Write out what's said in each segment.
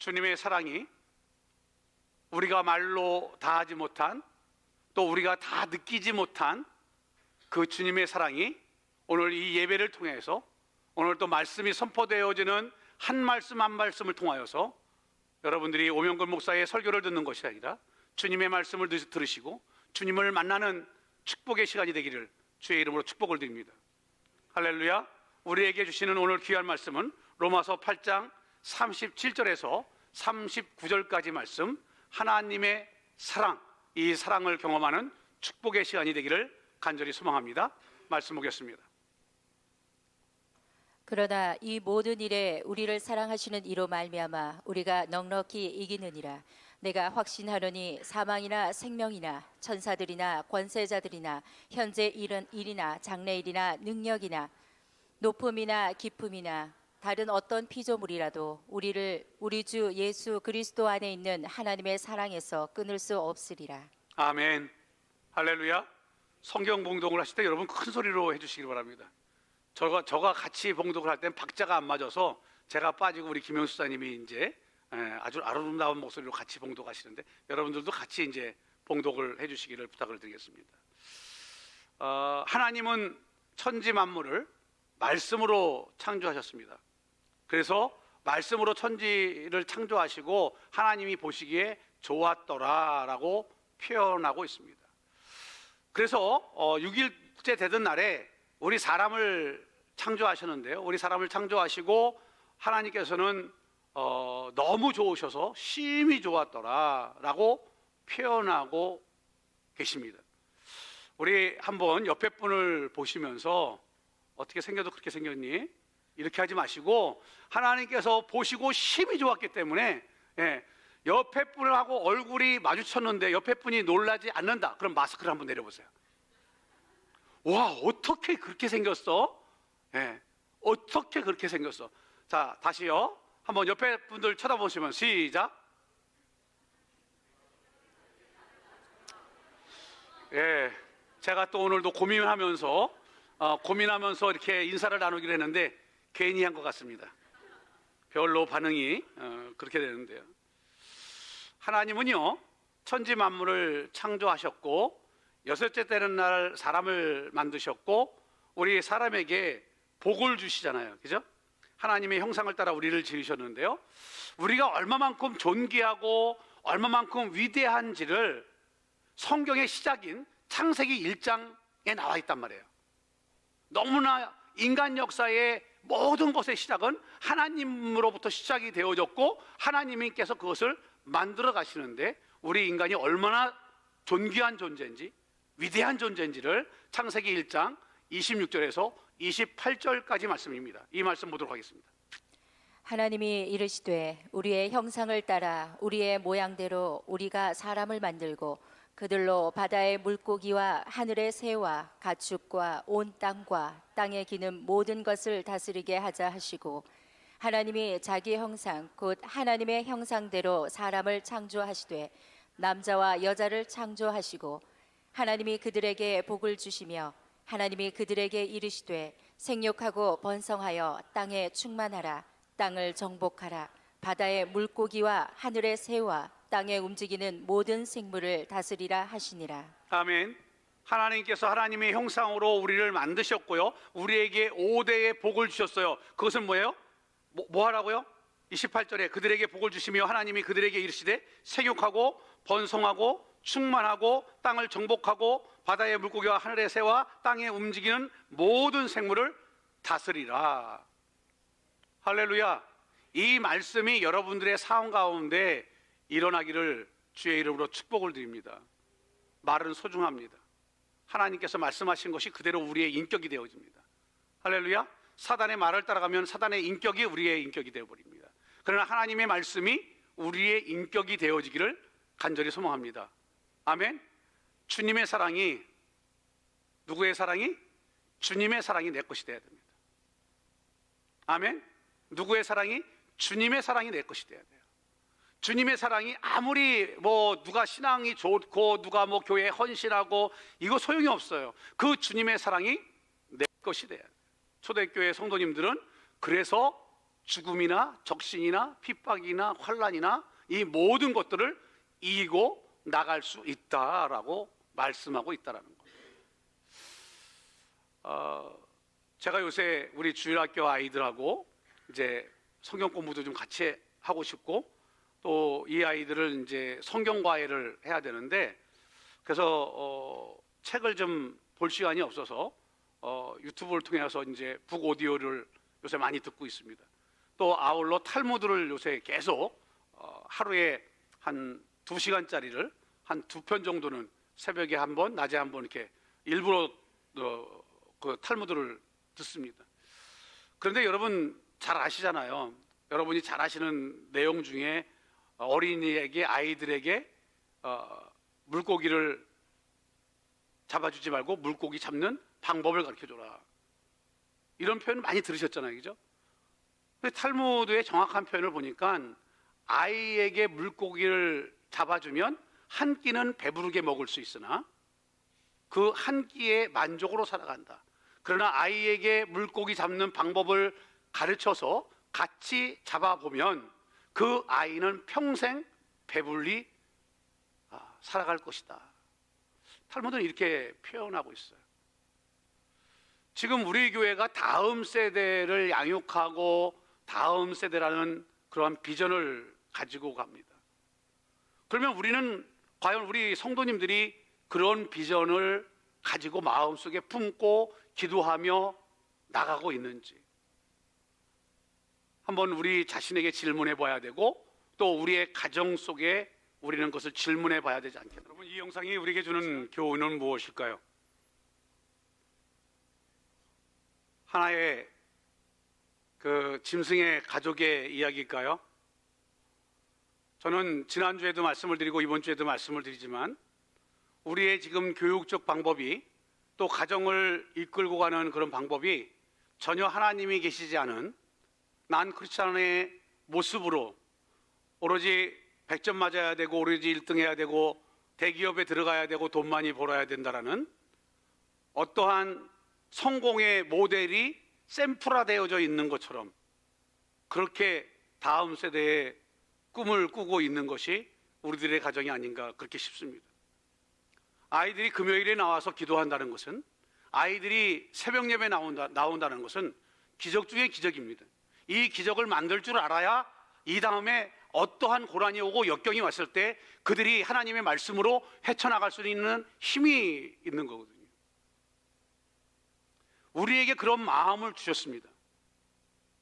주님의 사랑이 우리가 말로 다 하지 못한, 또 우리가 다 느끼지 못한 그 주님의 사랑이 오늘 이 예배를 통해서, 오늘 또 말씀이 선포되어지는 한 말씀 한 말씀을 통하여서 여러분들이 오명근 목사의 설교를 듣는 것이 아니라 주님의 말씀을 들으시고 주님을 만나는 축복의 시간이 되기를 주의 이름으로 축복을 드립니다. 할렐루야. 우리에게 주시는 오늘 귀한 말씀은 로마서 8장 37절에서 39절까지 말씀, 하나님의 사랑, 이 사랑을 경험하는 축복의 시간이 되기를 간절히 소망합니다. 말씀 보겠습니다. 그러나 이 모든 일에 우리를 사랑하시는 이로 말미암아 우리가 넉넉히 이기느니라. 내가 확신하노니 사망이나 생명이나 천사들이나 권세자들이나 현재 일이나 장래일이나 능력이나 높음이나 깊음이나 다른 어떤 피조물이라도 우리를 우리 주 예수 그리스도 안에 있는 하나님의 사랑에서 끊을 수 없으리라. 아멘. 할렐루야. 성경 봉독을 하실 때 여러분 큰 소리로 해주시기 바랍니다. 저가 같이 봉독을 할 때는 박자가 안 맞아서 제가 빠지고 우리 김영수 사님이 이제 아주 아름다운 목소리로 같이 봉독하시는데, 여러분들도 같이 이제 봉독을 해주시기를 부탁을 드리겠습니다. 하나님은 천지 만물을 말씀으로 창조하셨습니다. 그래서 말씀으로 천지를 창조하시고 하나님이 보시기에 좋았더라라고 표현하고 있습니다. 그래서 6일째 되던 날에 우리 사람을 창조하셨는데요, 우리 사람을 창조하시고 하나님께서는 너무 좋으셔서 심히 좋았더라라고 표현하고 계십니다. 우리 한번 옆에 분을 보시면서 어떻게 생겨도 그렇게 생겼니? 이렇게 하지 마시고 하나님께서 보시고 심히 좋았기 때문에, 옆에 분하고 얼굴이 마주쳤는데 옆에 분이 놀라지 않는다, 그럼 마스크를 한번 내려보세요. 와, 어떻게 그렇게 생겼어? 어떻게 그렇게 생겼어? 자, 다시요. 한번 옆에 분들 쳐다보시면 시작. 제가 또 오늘도 고민하면서 이렇게 인사를 나누기로 했는데 괜히 한 것 같습니다. 별로 반응이 그렇게 되는데요. 하나님은요, 천지 만물을 창조하셨고 여섯째 되는 날 사람을 만드셨고 우리 사람에게 복을 주시잖아요, 그죠? 하나님의 형상을 따라 우리를 지으셨는데요, 우리가 얼마만큼 존귀하고 얼마만큼 위대한지를 성경의 시작인 창세기 1장에 나와 있단 말이에요. 너무나 인간 역사의 모든 것의 시작은 하나님으로부터 시작이 되어졌고 하나님께서 그것을 만들어 가시는데, 우리 인간이 얼마나 존귀한 존재인지 위대한 존재인지를 창세기 1장 26절에서 28절까지 말씀입니다. 이 말씀 보도록 하겠습니다. 하나님이 이르시되 우리의 형상을 따라 우리의 모양대로 우리가 사람을 만들고 그들로 바다의 물고기와 하늘의 새와 가축과 온 땅과 땅에 기는 모든 것을 다스리게 하자 하시고, 하나님이 자기 형상 곧 하나님의 형상대로 사람을 창조하시되 남자와 여자를 창조하시고, 하나님이 그들에게 복을 주시며 하나님이 그들에게 이르시되 생육하고 번성하여 땅에 충만하라. 땅을 정복하라. 바다의 물고기와 하늘의 새와 땅에 움직이는 모든 생물을 다스리라 하시니라. 아멘. 하나님께서 하나님의 형상으로 우리를 만드셨고요, 우리에게 5대의 복을 주셨어요. 그것은 뭐예요? 뭐 하라고요? 28절에 그들에게 복을 주시며 하나님이 그들에게 이르시되 생육하고 번성하고 충만하고 땅을 정복하고 바다의 물고기와 하늘의 새와 땅에 움직이는 모든 생물을 다스리라. 할렐루야. 이 말씀이 여러분들의 삶 가운데 일어나기를 주의 이름으로 축복을 드립니다. 말은 소중합니다. 하나님께서 말씀하신 것이 그대로 우리의 인격이 되어집니다. 할렐루야. 사단의 말을 따라가면 사단의 인격이 우리의 인격이 되어버립니다. 그러나 하나님의 말씀이 우리의 인격이 되어지기를 간절히 소망합니다. 아멘. 주님의 사랑이, 누구의 사랑이? 주님의 사랑이 내 것이 되어야 됩니다. 아멘. 누구의 사랑이? 주님의 사랑이 내 것이 되어야 돼요. 주님의 사랑이 아무리 누가 신앙이 좋고 누가 교회에 헌신하고 이거 소용이 없어요. 그 주님의 사랑이 내 것이 돼야 돼요. 초대교회 성도님들은 그래서 죽음이나 적신이나 핍박이나 환란이나 이 모든 것들을 이기고 나갈 수 있다라고 말씀하고 있다라는 거예요. 제가 요새 우리 주일학교 아이들하고 이제 성경 공부도 좀 같이 하고 싶고 또 이 아이들을 이제 성경 과외를 해야 되는데 그래서 책을 좀 볼 시간이 없어서 유튜브를 통해서 이제 북 오디오를 요새 많이 듣고 있습니다. 또 아울러 탈무드를 요새 계속 하루에 한 2시간짜리를 한 2편 정도는 새벽에 한 번, 낮에 한 번 이렇게 일부러 그 탈무드를 듣습니다. 그런데 여러분 잘 아시잖아요. 여러분이 잘 아시는 내용 중에 어린이에게 아이들에게 물고기를 잡아주지 말고 물고기 잡는 방법을 가르쳐줘라. 이런 표현 많이 들으셨잖아요, 그죠? 근데 탈무드의 정확한 표현을 보니까 아이에게 물고기를 잡아주면 한 끼는 배부르게 먹을 수 있으나 그 한 끼의 만족으로 살아간다. 그러나 아이에게 물고기 잡는 방법을 가르쳐서 같이 잡아보면 그 아이는 평생 배불리 살아갈 것이다. 탈무드는 이렇게 표현하고 있어요. 지금 우리 교회가 다음 세대를 양육하고 다음 세대라는 그러한 비전을 가지고 갑니다. 그러면 우리는 과연 우리 성도님들이 그런 비전을 가지고 마음속에 품고 기도하며 나가고 있는지 한번 우리 자신에게 질문해 봐야 되고 또 우리의 가정 속에 우리는 그것을 질문해 봐야 되지 않겠나. 여러분, 이 영상이 우리에게 주는 교훈은 무엇일까요? 하나의 그 짐승의 가족의 이야기일까요? 저는 지난주에도 말씀을 드리고 이번 주에도 말씀을 드리지만 우리의 지금 교육적 방법이 또 가정을 이끌고 가는 그런 방법이 전혀 하나님이 계시지 않은 난 크리스찬의 모습으로 오로지 100점 맞아야 되고 오로지 1등 해야 되고 대기업에 들어가야 되고 돈 많이 벌어야 된다라는 어떠한 성공의 모델이 샘플화되어져 있는 것처럼 그렇게 다음 세대의 꿈을 꾸고 있는 것이 우리들의 가정이 아닌가 그렇게 싶습니다. 아이들이 금요일에 나와서 기도한다는 것은 아이들이 새벽 예배 나온다는 것은 기적 중의 기적입니다. 이 기적을 만들 줄 알아야 이 다음에 어떠한 고난이 오고 역경이 왔을 때 그들이 하나님의 말씀으로 헤쳐나갈 수 있는 힘이 있는 거거든요. 우리에게 그런 마음을 주셨습니다.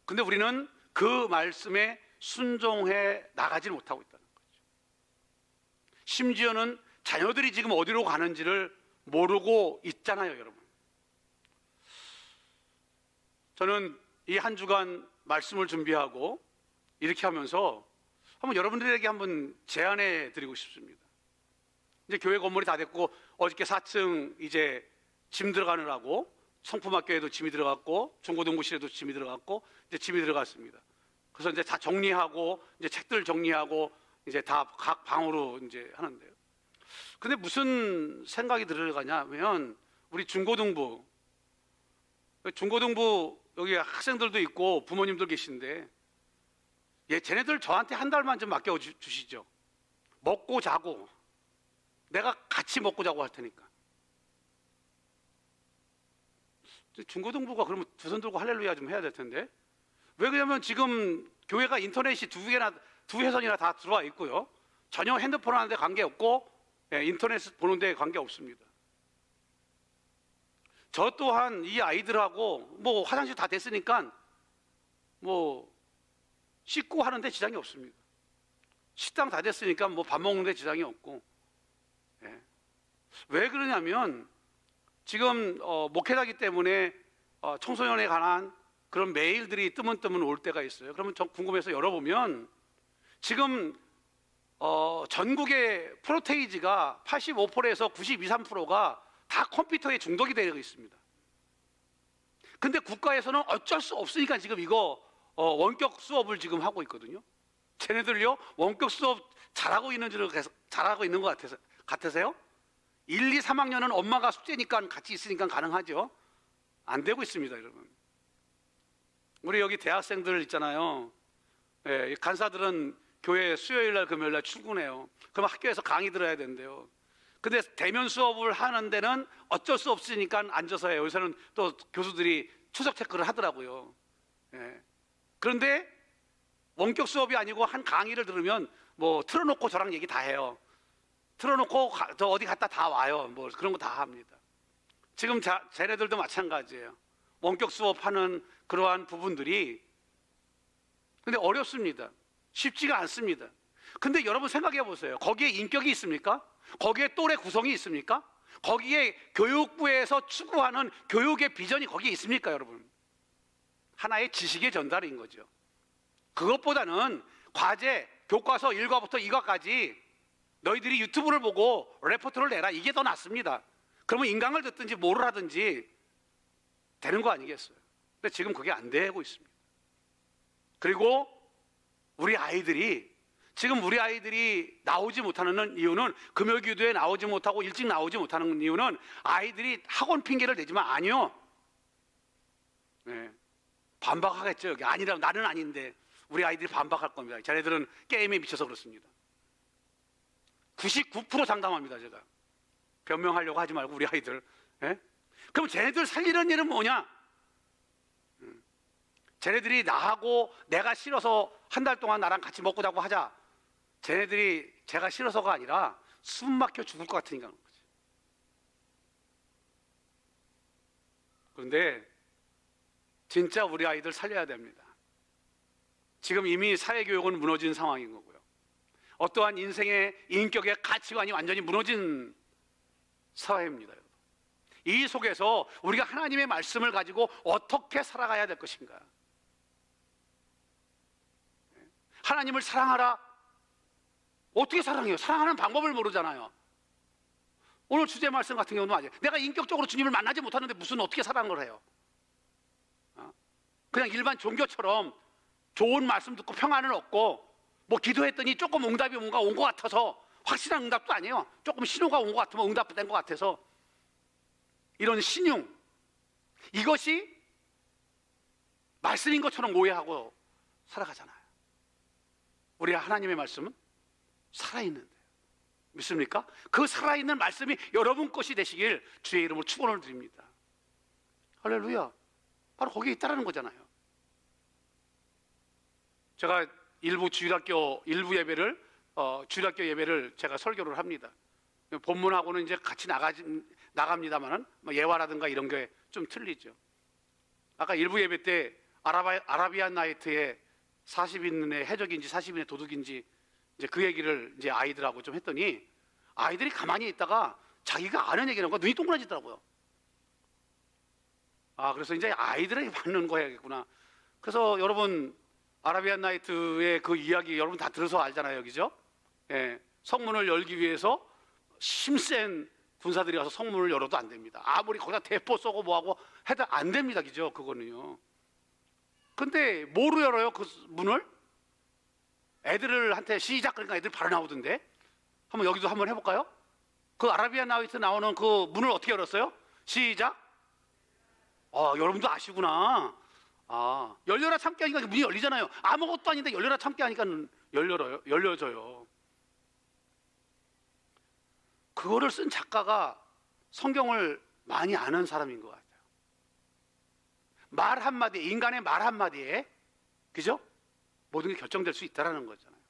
근데 우리는 그 말씀에 순종해 나가지 못하고 있다는 거죠. 심지어는 자녀들이 지금 어디로 가는지를 모르고 있잖아요, 여러분. 저는 이 한 주간 말씀을 준비하고 이렇게 하면서 한번 여러분들에게 한번 제안해 드리고 싶습니다. 이제 교회 건물이 다 됐고 어저께 4층 이제 짐 들어가느라고 성품학교에도 짐이 들어갔고 중고등부실에도 짐이 들어갔고 이제 짐이 들어갔습니다. 그래서 이제 다 정리하고 이제 책들 정리하고 이제 다 각 방으로 이제 하는데요. 근데 무슨 생각이 들어가냐면 우리 중고등부 여기 학생들도 있고 부모님들 계신데 쟤네들 저한테 한 달만 좀 맡겨 주시죠. 먹고 자고 내가 같이 먹고 자고 할 테니까. 중고등부가 그러면 두 손 들고 할렐루야 좀 해야 될 텐데. 왜 그러냐면 지금 교회가 인터넷이 두 회선이나 다 들어와 있고요. 전혀 핸드폰 하는데 관계없고 인터넷 보는데 관계없습니다. 저 또한 이 아이들하고 뭐 화장실 다 됐으니까 뭐 씻고 하는데 지장이 없습니다. 식당 다 됐으니까 뭐 밥 먹는데 지장이 없고. 왜 그러냐면 지금 목회자기 때문에 청소년에 관한 그런 메일들이 뜨문뜨문 올 때가 있어요. 그러면 저 궁금해서 열어보면 지금 전국의 프로테이지가 85%에서 92, 3%가 다 컴퓨터에 중독이 되어 있습니다. 근데 국가에서는 어쩔 수 없으니까 지금 이거 원격 수업을 지금 하고 있거든요. 쟤네들요 원격 수업 잘하고 있는 것 같으세요? 1, 2, 3학년은 엄마가 숙제니까 같이 있으니까 가능하죠. 안 되고 있습니다, 여러분. 우리 여기 대학생들 있잖아요. 예, 이 간사들은 교회 수요일 날 금요일 날 출근해요. 그럼 학교에서 강의 들어야 된대요. 근데 대면 수업을 하는 데는 어쩔 수 없으니까 앉아서 해요. 요새는 또 교수들이 추적 체크를 하더라고요. 예. 그런데 원격 수업이 아니고 한 강의를 들으면 뭐 틀어놓고 저랑 얘기 다 해요. 틀어놓고 저 어디 갔다 다 와요. 뭐 그런 거 다 합니다. 지금 쟤네들도 마찬가지예요. 원격 수업하는 그러한 부분들이 근데 어렵습니다. 쉽지가 않습니다. 근데 여러분 생각해 보세요. 거기에 인격이 있습니까? 거기에 또래 구성이 있습니까? 거기에 교육부에서 추구하는 교육의 비전이 거기에 있습니까, 여러분? 하나의 지식의 전달인 거죠. 그것보다는 과제, 교과서 1과부터 2과까지 너희들이 유튜브를 보고 레포트를 내라. 이게 더 낫습니다. 그러면 인강을 듣든지 뭐를 하든지 되는 거 아니겠어요? 근데 지금 그게 안 되고 있습니다. 그리고 지금 우리 아이들이 나오지 못하는 이유는 금요 기도에 나오지 못하고 일찍 나오지 못하는 이유는 아이들이 학원 핑계를 대지만 아니요. 네. 반박하겠죠. 여기 아니라 나는 아닌데 우리 아이들이 반박할 겁니다. 자네들은 게임에 미쳐서 그렇습니다. 99% 장담합니다. 제가 변명하려고 하지 말고 우리 아이들. 예? 그럼 쟤네들 살리는 일은 뭐냐? 쟤네들이 나하고 내가 싫어서 한 달 동안 나랑 같이 먹고 자고 하자. 쟤네들이 제가 싫어서가 아니라 숨 막혀 죽을 것 같으니까 그런 거지. 그런데 진짜 우리 아이들 살려야 됩니다. 지금 이미 사회교육은 무너진 상황인 거고요. 어떠한 인생의 인격의 가치관이 완전히 무너진 사회입니다. 여러분. 이 속에서 우리가 하나님의 말씀을 가지고 어떻게 살아가야 될 것인가? 하나님을 사랑하라. 어떻게 사랑해요? 사랑하는 방법을 모르잖아요. 오늘 주제 말씀 같은 경우는 맞아요. 내가 인격적으로 주님을 만나지 못하는데 무슨 어떻게 사랑을 해요? 그냥 일반 종교처럼 좋은 말씀 듣고 평안을 얻고 뭐 기도했더니 조금 응답이 뭔가 온 것 같아서 확실한 응답도 아니에요. 조금 신호가 온 것 같으면 응답된 것 같아서 이런 신용 이것이 말씀인 것처럼 오해하고 살아가잖아요. 우리 하나님의 말씀은 살아있는데 믿습니까? 그 살아있는 말씀이 여러분 것이 되시길 주의 이름으로 축원을 드립니다. 할렐루야. 바로 거기에 있다라는 거잖아요. 제가 일부 예배를 주일학교 예배를 제가 설교를 합니다. 본문하고는 이제 같이 나갑니다만은 예화라든가 이런 게 좀 틀리죠. 아까 일부 예배 때 아라비안 나이트의 40인의 해적인지 40인의 도둑인지 이제 그 얘기를 이제 아이들하고 좀 했더니 아이들이 가만히 있다가 자기가 아는 얘기라는 거 눈이 동그라지더라고요. 그래서 이제 아이들에게 받는 거야겠구나. 그래서 여러분 아라비안 나이트의 그 이야기 여러분 다 들어서 알잖아요, 그죠? 예, 성문을 열기 위해서 힘센 군사들이 와서 성문을 열어도 안 됩니다. 아무리 거기다 대포 쏘고 뭐하고 해도 안 됩니다, 그죠? 그거는요. 근데 뭐로 열어요, 그 문을? 애들한테 시작 그러니까 애들 바로 나오던데. 한번 여기도 한번 해볼까요? 그 아라비안 나이트 나오는 그 문을 어떻게 열었어요? 시작. 여러분도 아시구나. 열려라 참게 하니까 문이 열리잖아요. 아무것도 아닌데 열려라 참게 하니까 열려져요. 그거를 쓴 작가가 성경을 많이 아는 사람인 것 같아요. 말 한마디에, 인간의 말 한마디에, 그죠? 모든 게 결정될 수 있다는 거잖아요.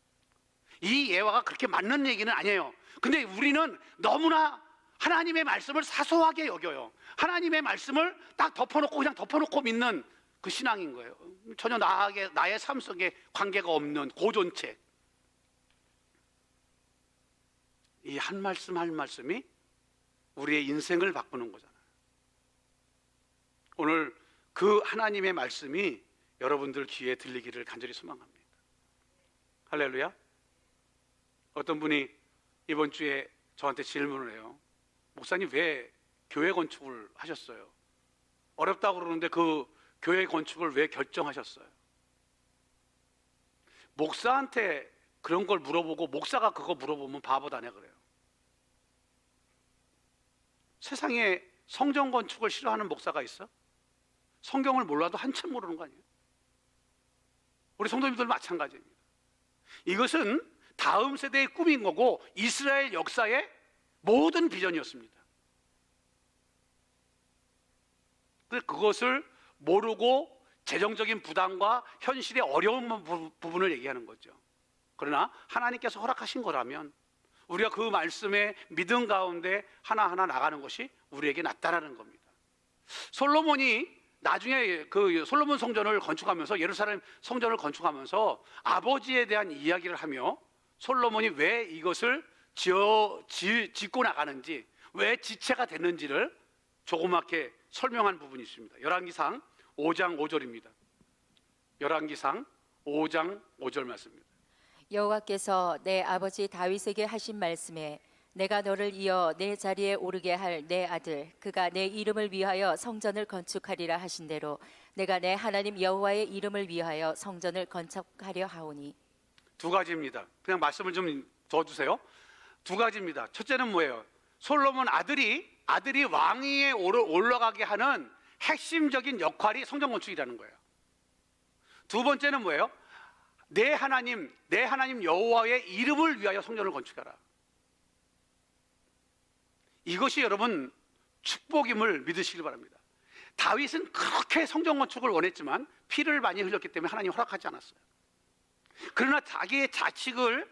이 예화가 그렇게 맞는 얘기는 아니에요. 근데 우리는 너무나 하나님의 말씀을 사소하게 여겨요. 하나님의 말씀을 딱 그냥 덮어놓고 믿는 그 신앙인 거예요. 전혀 나의 삶 속에 관계가 없는 고존책. 이 한 말씀 한 말씀이 우리의 인생을 바꾸는 거잖아요. 오늘 그 하나님의 말씀이 여러분들 귀에 들리기를 간절히 소망합니다. 할렐루야. 어떤 분이 이번 주에 저한테 질문을 해요. 목사님 왜 교회 건축을 하셨어요? 어렵다고 그러는데 그 교회 건축을 왜 결정하셨어요? 목사한테 그런 걸 물어보고 목사가 그거 물어보면 바보다네 그래요. 세상에 성전 건축을 싫어하는 목사가 있어? 성경을 몰라도 한참 모르는 거 아니에요? 우리 성도님들 마찬가지입니다. 이것은 다음 세대의 꿈인 거고 이스라엘 역사의 모든 비전이었습니다. 그것을 모르고 재정적인 부담과 현실의 어려운 부분을 얘기하는 거죠. 그러나 하나님께서 허락하신 거라면 우리가 그 말씀의 믿음 가운데 하나하나 나가는 것이 우리에게 낫다라는 겁니다. 솔로몬이 나중에 그 솔로몬 성전을 건축하면서, 예루살렘 성전을 건축하면서 아버지에 대한 이야기를 하며 솔로몬이 왜 이것을 짓고 나가는지, 왜 지체가 됐는지를 조그맣게 설명한 부분이 있습니다. 열왕기상 5장 5절입니다. 열왕기상 5장 5절 말씀입니다. 여호와께서 내 아버지 다윗에게 하신 말씀에 내가 너를 이어 내 자리에 오르게 할 내 아들 그가 내 이름을 위하여 성전을 건축하리라 하신 대로 내가 내 하나님 여호와의 이름을 위하여 성전을 건축하려 하오니. 두 가지입니다. 그냥 말씀을 좀 더 주세요. 두 가지입니다. 첫째는 뭐예요? 솔로몬 아들이 왕위에 올라가게 하는 핵심적인 역할이 성전 건축이라는 거예요. 두 번째는 뭐예요? 내 하나님 여호와의 이름을 위하여 성전을 건축하라. 이것이 여러분 축복임을 믿으시길 바랍니다. 다윗은 그렇게 성전 건축을 원했지만 피를 많이 흘렸기 때문에 하나님 허락하지 않았어요. 그러나 자기의 자식을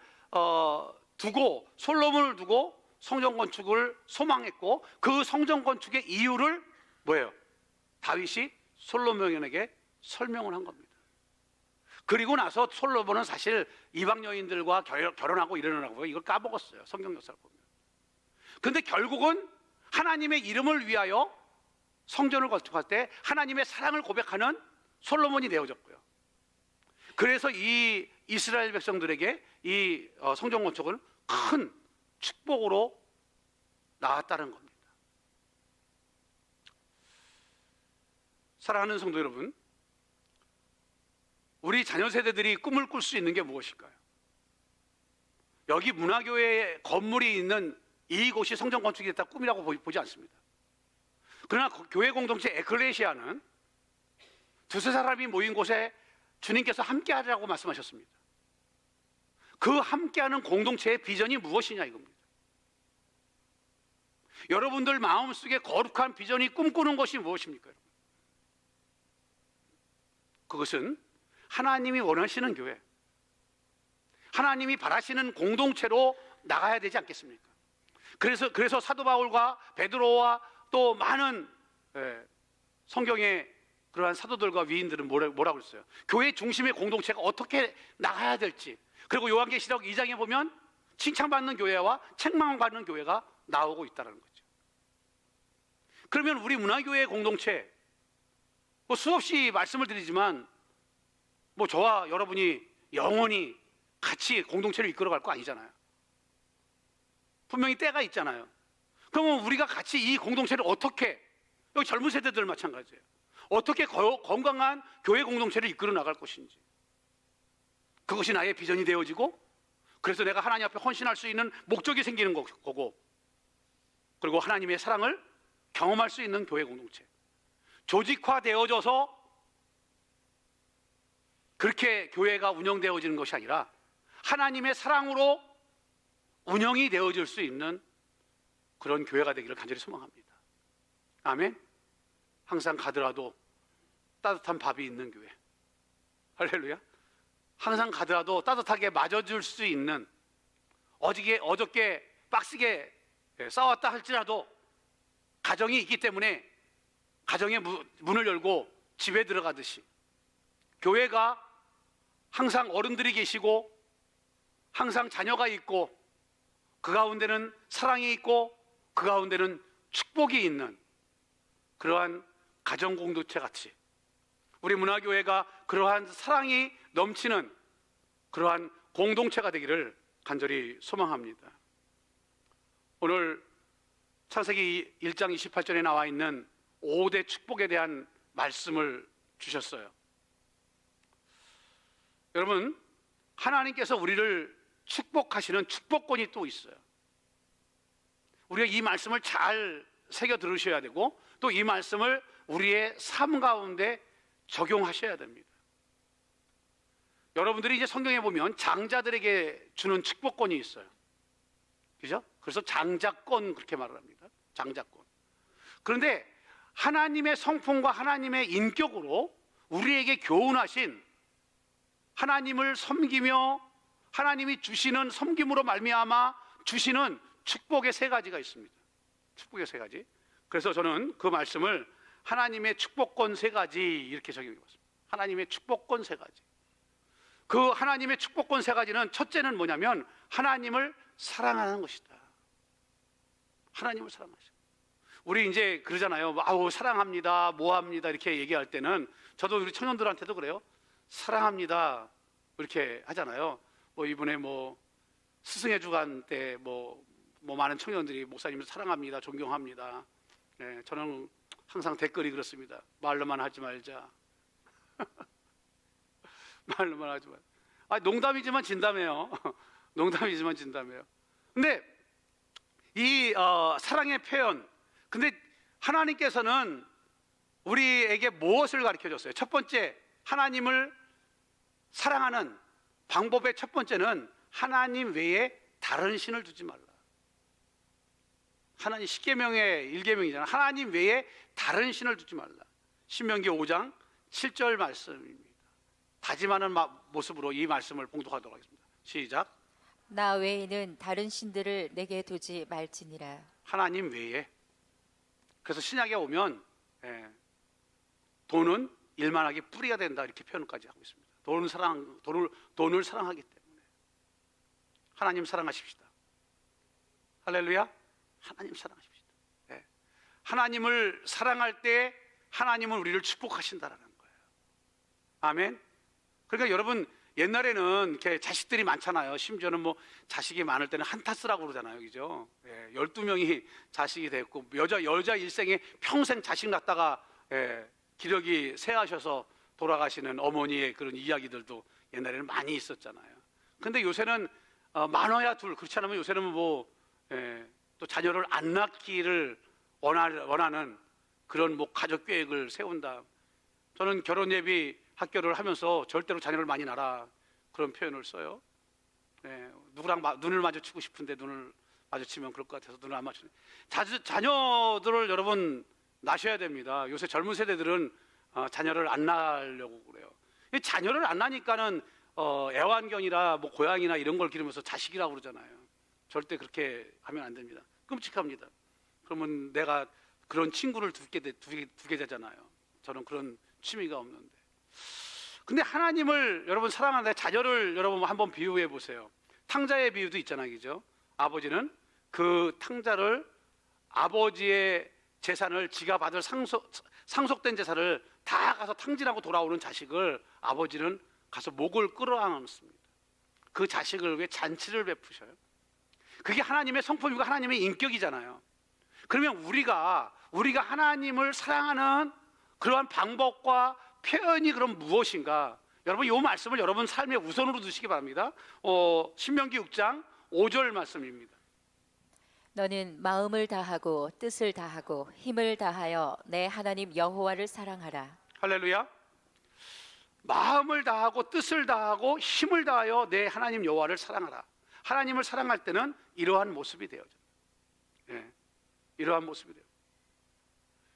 두고, 솔로몬을 두고 성전 건축을 소망했고, 그 성전 건축의 이유를 뭐예요? 다윗이 솔로몬에게 설명을 한 겁니다. 그리고 나서 솔로몬은 사실 이방 여인들과 결혼하고 이러느라고 이걸 까먹었어요. 성경 역사를 보면. 그런데 결국은 하나님의 이름을 위하여 성전을 건축할 때 하나님의 사랑을 고백하는 솔로몬이 되어졌고요. 그래서 이 이스라엘 백성들에게 이 성전 건축은 큰 축복으로 나왔다는 겁니다. 사랑하는 성도 여러분, 우리 자녀 세대들이 꿈을 꿀 수 있는 게 무엇일까요? 여기 문화교회 건물이 있는 이곳이 성전 건축이 됐다 꿈이라고 보지 않습니다. 그러나 교회 공동체 에클레시아는 두세 사람이 모인 곳에 주님께서 함께하라고 말씀하셨습니다. 그 함께하는 공동체의 비전이 무엇이냐 이겁니다. 여러분들 마음속에 거룩한 비전이 꿈꾸는 것이 무엇입니까? 여러분? 그것은 하나님이 원하시는 교회, 하나님이 바라시는 공동체로 나가야 되지 않겠습니까? 그래서 사도 바울과 베드로와 또 많은 성경의 그러한 사도들과 위인들은 뭐라고 했어요? 교회 중심의 공동체가 어떻게 나가야 될지, 그리고 요한계시록 2장에 보면 칭찬받는 교회와 책망받는 교회가 나오고 있다는 거죠. 그러면 우리 문화교회 공동체, 뭐 수없이 말씀을 드리지만 뭐 저와 여러분이 영원히 같이 공동체를 이끌어갈 거 아니잖아요. 분명히 때가 있잖아요. 그러면 우리가 같이 이 공동체를 어떻게, 여기 젊은 세대들 마찬가지예요. 어떻게 건강한 교회 공동체를 이끌어 나갈 것인지, 그것이 나의 비전이 되어지고, 그래서 내가 하나님 앞에 헌신할 수 있는 목적이 생기는 거고, 그리고 하나님의 사랑을 경험할 수 있는 교회 공동체, 조직화되어져서 그렇게 교회가 운영되어지는 것이 아니라 하나님의 사랑으로 운영이 되어질 수 있는 그런 교회가 되기를 간절히 소망합니다. 아멘. 항상 가더라도 따뜻한 밥이 있는 교회. 할렐루야. 항상 가더라도 따뜻하게 맞아줄 수 있는, 어저께 빡세게 싸웠다 할지라도 가정이 있기 때문에 가정의 문을 열고 집에 들어가듯이 교회가 항상 어른들이 계시고 항상 자녀가 있고 그 가운데는 사랑이 있고 그 가운데는 축복이 있는 그러한 가정 공동체 같이 우리 문화교회가 그러한 사랑이 넘치는 그러한 공동체가 되기를 간절히 소망합니다. 오늘 창세기 1장 28절에 나와 있는 5대 축복에 대한 말씀을 주셨어요. 여러분, 하나님께서 우리를 축복하시는 축복권이 또 있어요. 우리가 이 말씀을 잘 새겨 들으셔야 되고 또 이 말씀을 우리의 삶 가운데 적용하셔야 됩니다. 여러분들이 이제 성경에 보면 장자들에게 주는 축복권이 있어요. 그죠? 그래서 장자권 그렇게 말을 합니다. 장자권. 그런데 하나님의 성품과 하나님의 인격으로 우리에게 교훈하신, 하나님을 섬기며 하나님이 주시는 섬김으로 말미암아 주시는 축복의 세 가지가 있습니다. 축복의 세 가지. 그래서 저는 그 말씀을 하나님의 축복권 세 가지 이렇게 적용해봤습니다. 하나님의 축복권 세 가지. 그 하나님의 축복권 세 가지는 첫째는 뭐냐면 하나님을 사랑하는 것이다. 하나님을 사랑하시고. 우리 이제 그러잖아요. 아우 사랑합니다, 뭐합니다 이렇게 얘기할 때는, 저도 우리 청년들한테도 그래요. 사랑합니다 이렇게 하잖아요. 뭐 이번에 뭐 스승의 주간 때 뭐 많은 청년들이 목사님을 사랑합니다, 존경합니다. 네, 저는 항상 댓글이 그렇습니다. 말로만 하지 말자. 말로만 하지 말자. 아, 농담이지만 진담이에요. 농담이지만 진담이에요. 근데 이 사랑의 표현, 근데 하나님께서는 우리에게 무엇을 가르쳐 줬어요? 첫 번째, 하나님을 사랑하는 방법의 첫 번째는 하나님 외에 다른 신을 두지 말라. 하나님 10계명의 1계명이잖아. 하나님 외에 다른 신을 두지 말라. 신명기 5장 7절 말씀입니다. 다짐하는 모습으로 이 말씀을 봉독하도록 하겠습니다. 시작. 나 외에는 다른 신들을 내게 두지 말지니라. 하나님 외에. 그래서 신약에 오면 돈은 일만하게 뿌리가 된다 이렇게 표현까지 하고 있습니다. 돈을 사랑하기 때문에 하나님 사랑하십시다. 할렐루야. 하나님 사랑하십시다. 하나님을 사랑할 때 하나님은 우리를 축복하신다라는 거예요. 아멘. 그러니까 여러분, 옛날에는 이렇게 자식들이 많잖아요. 심지어는 뭐 자식이 많을 때는 한타스라고 그러잖아요. 그죠? 12명이 자식이 됐고, 여자 일생에 평생 자식 낳다가 기력이 쇠하셔서 돌아가시는 어머니의 그런 이야기들도 옛날에는 많이 있었잖아요. 근데 요새는 많아야 둘, 그렇지 않으면 요새는 또 자녀를 안 낳기를 원하는 그런 뭐 가족 계획을 세운다. 저는 결혼 예비 학교를 하면서 절대로 자녀를 많이 낳아라 그런 표현을 써요. 누구랑 눈을 마주치고 싶은데 눈을 마주치면 그럴 것 같아서 눈을 안 맞추네. 자녀들을 여러분 낳으셔야 됩니다. 요새 젊은 세대들은 자녀를 안 낳으려고 그래요. 자녀를 안 낳으니까는 애완견이라 뭐 고양이나 이런 걸 기르면서 자식이라고 그러잖아요. 절대 그렇게 하면 안 됩니다. 끔찍합니다. 그러면 내가 그런 친구를 두게 되잖아요. 저는 그런 취미가 없는데. 근데 하나님을 여러분 사랑하는데 자녀를 여러분 한번 비유해 보세요. 탕자의 비유도 있잖아요. 그죠? 아버지는 그 탕자를, 아버지의 재산을, 지가 받을 상속된 재산을 다 가서 탕진하고 돌아오는 자식을 아버지는 가서 목을 끌어안습니다. 그 자식을 위해 잔치를 베푸셔요. 그게 하나님의 성품이고 하나님의 인격이잖아요. 그러면 우리가 하나님을 사랑하는 그러한 방법과 표현이 그럼 무엇인가? 여러분 이 말씀을 여러분 삶의 우선으로 두시기 바랍니다. 신명기 6장 5절 말씀입니다. 너는 마음을 다하고 뜻을 다하고 힘을 다하여 내 하나님 여호와를 사랑하라. 할렐루야. 마음을 다하고 뜻을 다하고 힘을 다하여 내 하나님 여호와를 사랑하라. 하나님을 사랑할 때는 이러한 모습이 되어져. 이러한 모습이 돼요.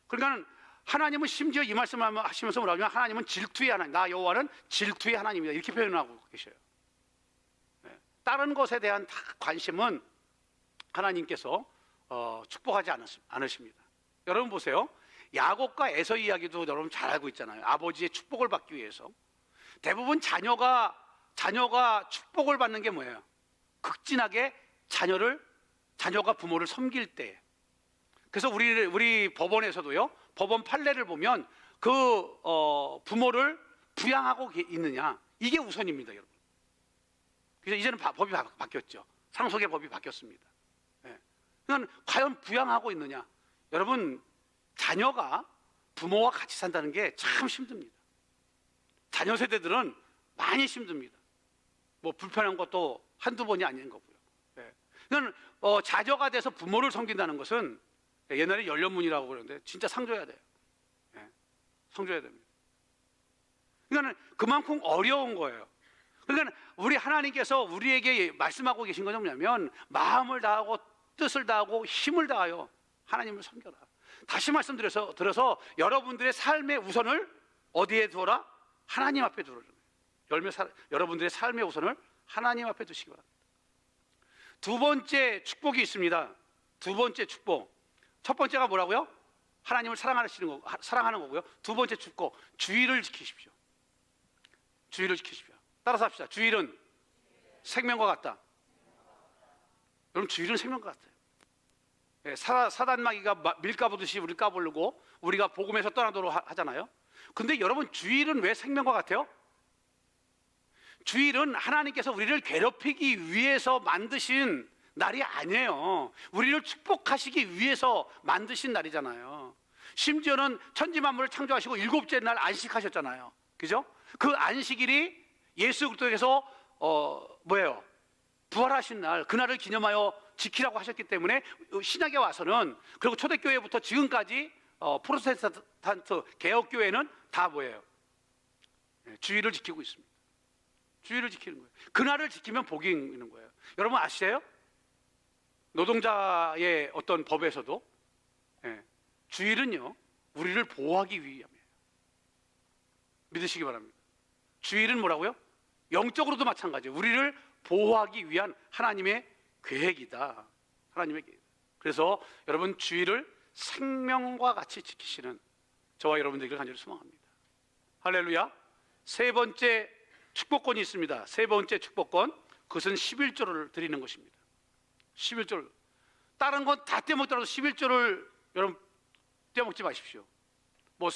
그러니까 하나님은 심지어 이 말씀을 하시면서 뭐라고 하면 하나님은 질투의 하나님, 나 여호와는 질투의 하나님이다 이렇게 표현하고 계셔요. 다른 것에 대한 관심은 하나님께서 축복하지 않으십니다. 여러분 보세요. 야곱과 에서 이야기도 여러분 잘 알고 있잖아요. 아버지의 축복을 받기 위해서 대부분 자녀가 축복을 받는 게 뭐예요? 극진하게 자녀가 부모를 섬길 때. 그래서 우리 법원에서도요, 법원 판례를 보면 그 부모를 부양하고 있느냐, 이게 우선입니다, 여러분. 그래서 이제는 법이 바뀌었죠. 상속의 법이 바뀌었습니다. 그러니까 과연 부양하고 있느냐? 여러분, 자녀가 부모와 같이 산다는 게 참 힘듭니다. 자녀 세대들은 많이 힘듭니다. 뭐 불편한 것도 한두 번이 아닌 거고요. 그러니까 자녀가 돼서 부모를 섬긴다는 것은 옛날에 열려문이라고 그러는데 진짜 상줘야 돼요. 상줘야 됩니다. 그러니까 그만큼 어려운 거예요. 그러니까 우리 하나님께서 우리에게 말씀하고 계신 건 뭐냐면 마음을 다하고 뜻을 다하고 힘을 다하여 하나님을 섬겨라. 다시 들어서 여러분들의 삶의 우선을 어디에 두어라? 하나님 앞에 두어라. 여러분들의 삶의 우선을 하나님 앞에 두시기 바랍니다. 두 번째 축복이 있습니다. 두 번째 축복. 첫 번째가 뭐라고요? 하나님을 사랑하는 거고요. 두 번째 축복, 주의를 지키십시오. 주의를 지키십시오. 따라서 합시다. 주일은 생명과 같다. 여러분, 주일은 생명과 같아요. 사단마귀가 밀 까보듯이 우리를 까보려고 우리가 복음에서 떠나도록 하잖아요. 근데 여러분, 주일은 왜 생명과 같아요? 주일은 하나님께서 우리를 괴롭히기 위해서 만드신 날이 아니에요. 우리를 축복하시기 위해서 만드신 날이잖아요. 심지어는 천지만물을 창조하시고 일곱째 날 안식하셨잖아요. 그죠? 그 안식일이 예수 그리스도께서 부활하신 날, 그날을 기념하여 지키라고 하셨기 때문에 신약에 와서는, 그리고 초대교회부터 지금까지 프로테스탄트 개혁교회는 다 뭐예요? 주일을 지키고 있습니다. 주일을 지키는 거예요. 그날을 지키면 복이 있는 거예요. 여러분 아시세요? 노동자의 어떤 법에서도 주일은요, 우리를 보호하기 위함이에요. 믿으시기 바랍니다. 주일은 뭐라고요? 영적으로도 마찬가지예요. 우리를 보호하기 위한 하나님의 계획이다. 하나님의 계획. 그래서 여러분, 주일을 생명과 같이 지키시는 저와 여러분들에게 간절히 소망합니다. 할렐루야. 세 번째 축복권이 있습니다. 세 번째 축복권, 그것은 11조를 드리는 것입니다. 11조를. 다른 건 다 떼먹더라도 11조를 여러분 떼먹지 마십시오. 뭐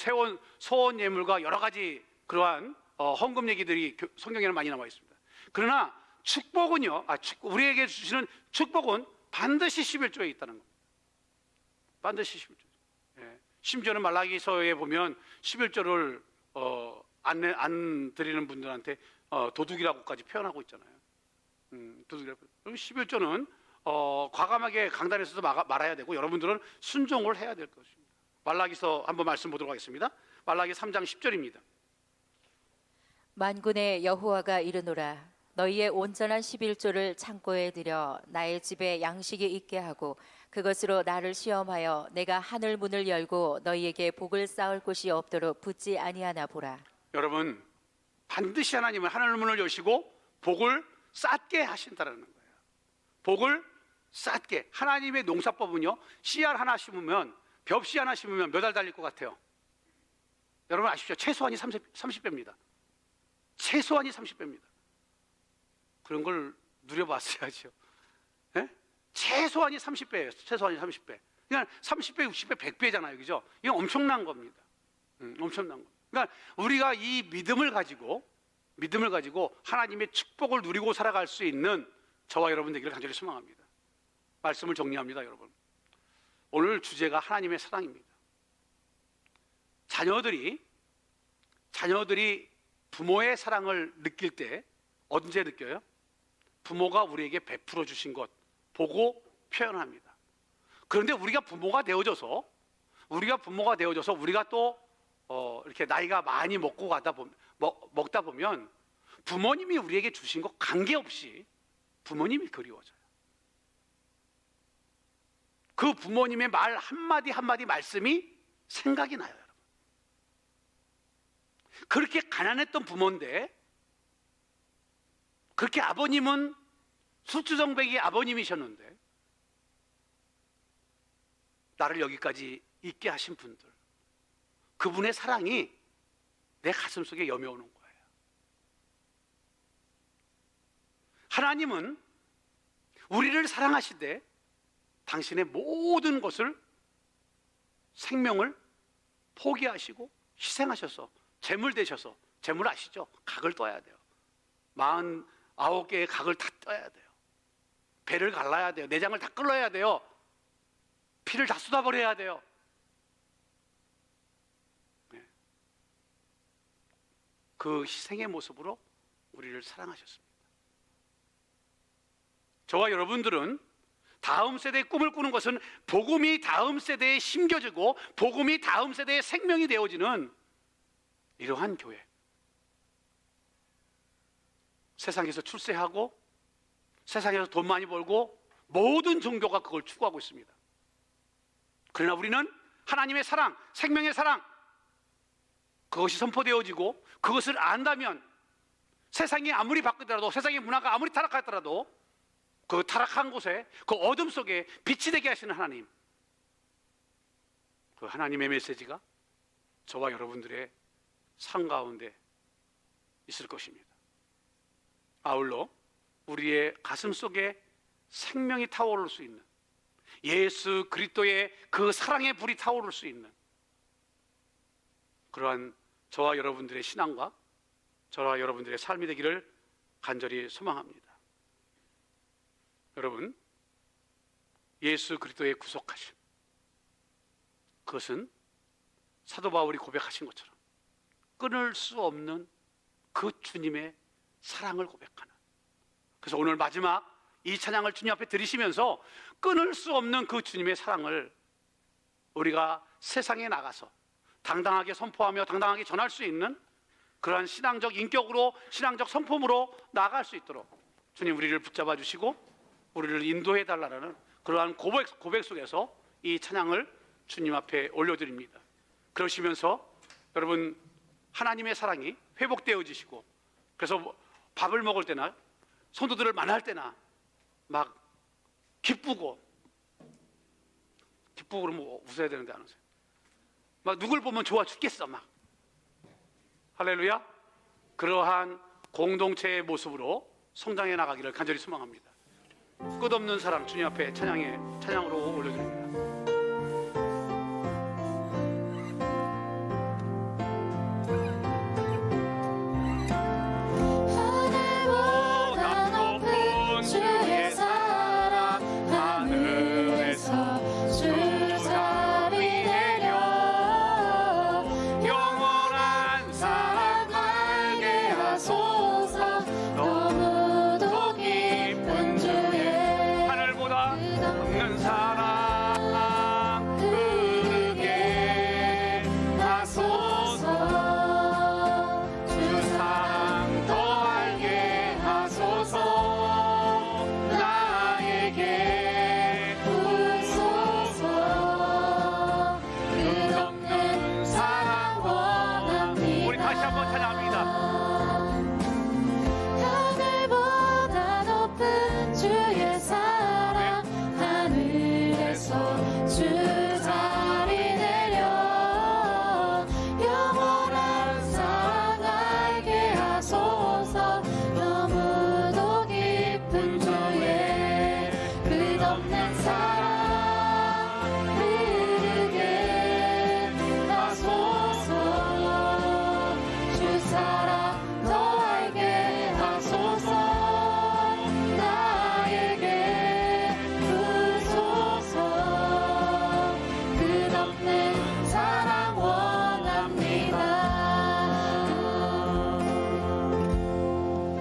소원 예물과 여러 가지 그러한 헌금 얘기들이 성경에는 많이 나와 있습니다. 그러나 축복은요, 우리에게 주시는 축복은 반드시 11조에 있다는 겁니다. 반드시 11조. 심지어는 말라기서에 보면 11조를 안 드리는 분들한테 도둑이라고까지 표현하고 있잖아요. 도둑이라고. 그럼 11조는 과감하게 강단에서도 말아야 되고, 여러분들은 순종을 해야 될 것입니다. 말라기서 한번 말씀 보도록 하겠습니다. 말라기 3장 10절입니다. 만군의 여호와가 이르노라. 너희의 온전한 11조를 창고에 들여 나의 집에 양식이 있게 하고 그것으로 나를 시험하여 내가 하늘 문을 열고 너희에게 복을 쌓을 곳이 없도록 붙지 아니하나 보라. 여러분, 반드시 하나님은 하늘 문을 여시고 복을 쌓게 하신다는 거예요. 복을 쌓게. 하나님의 농사법은요, 씨알 하나 심으면, 벽씨 하나 심으면 몇 알 달릴 것 같아요? 여러분 아십시오. 최소한이 30배입니다. 최소한이 30배입니다. 그런 걸 누려봤어야죠. 최소한이 30배예요. 최소한이 30배. 그러니까 30배, 60배, 100배잖아요. 그죠? 이건 엄청난 겁니다. 엄청난 거. 그러니까 우리가 이 믿음을 가지고 하나님의 축복을 누리고 살아갈 수 있는 저와 여러분 되기를 간절히 소망합니다. 말씀을 정리합니다, 여러분. 오늘 주제가 하나님의 사랑입니다. 자녀들이 부모의 사랑을 느낄 때 언제 느껴요? 부모가 우리에게 베풀어 주신 것 보고 표현합니다. 그런데 우리가 부모가 되어져서 우리가 또 이렇게 나이가 많이 먹다 보면 부모님이 우리에게 주신 것 관계없이 부모님이 그리워져요. 그 부모님의 말 한마디 한마디 말씀이 생각이 나요, 여러분. 그렇게 가난했던 부모인데, 그렇게 아버님은 술주정뱅이 아버님이셨는데 나를 여기까지 있게 하신 분들, 그분의 사랑이 내 가슴 속에 여며오는 거예요. 하나님은 우리를 사랑하시되 당신의 모든 것을, 생명을 포기하시고 희생하셔서 제물 되셔서, 제물 아시죠? 각을 떠야 돼요. 49개의 각을 다 떠야 돼요. 배를 갈라야 돼요. 내장을 다 끌어야 돼요. 피를 다 쏟아버려야 돼요. 그 희생의 모습으로 우리를 사랑하셨습니다. 저와 여러분들은 다음 세대의 꿈을 꾸는 것은 복음이 다음 세대에 심겨지고 복음이 다음 세대의 생명이 되어지는 이러한 교회, 세상에서 출세하고 세상에서 돈 많이 벌고 모든 종교가 그걸 추구하고 있습니다. 그러나 우리는 하나님의 사랑, 생명의 사랑, 그것이 선포되어지고 그것을 안다면 세상이 아무리 바뀌더라도, 세상의 문화가 아무리 타락하더라도 그 타락한 곳에, 그 어둠 속에 빛이 되게 하시는 하나님, 그 하나님의 메시지가 저와 여러분들의 삶 가운데 있을 것입니다. 아울러 우리의 가슴 속에 생명이 타오를 수 있는, 예수 그리스도의 그 사랑의 불이 타오를 수 있는 그러한 저와 여러분들의 신앙과 저와 여러분들의 삶이 되기를 간절히 소망합니다. 여러분, 예수 그리스도의 구속하심, 그것은 사도 바울이 고백하신 것처럼 끊을 수 없는 그 주님의 사랑을 고백하는, 그래서 오늘 마지막 이 찬양을 주님 앞에 드리시면서 끊을 수 없는 그 주님의 사랑을 우리가 세상에 나가서 당당하게 선포하며 당당하게 전할 수 있는 그러한 신앙적 인격으로, 신앙적 성품으로 나아갈 수 있도록 주님 우리를 붙잡아 주시고 우리를 인도해 달라는 그러한 고백 속에서 이 찬양을 주님 앞에 올려드립니다. 그러시면서 여러분, 하나님의 사랑이 회복되어지시고, 그래서 밥을 먹을 때나 성도들을 만날 때나 막 기쁘고 그러면 웃어야 되는데 안 웃어요. 막 누굴 보면 좋아 죽겠어 막. 할렐루야. 그러한 공동체의 모습으로 성장해 나가기를 간절히 소망합니다. 끝없는 사랑 주님 앞에 찬양으로 올려드립니다.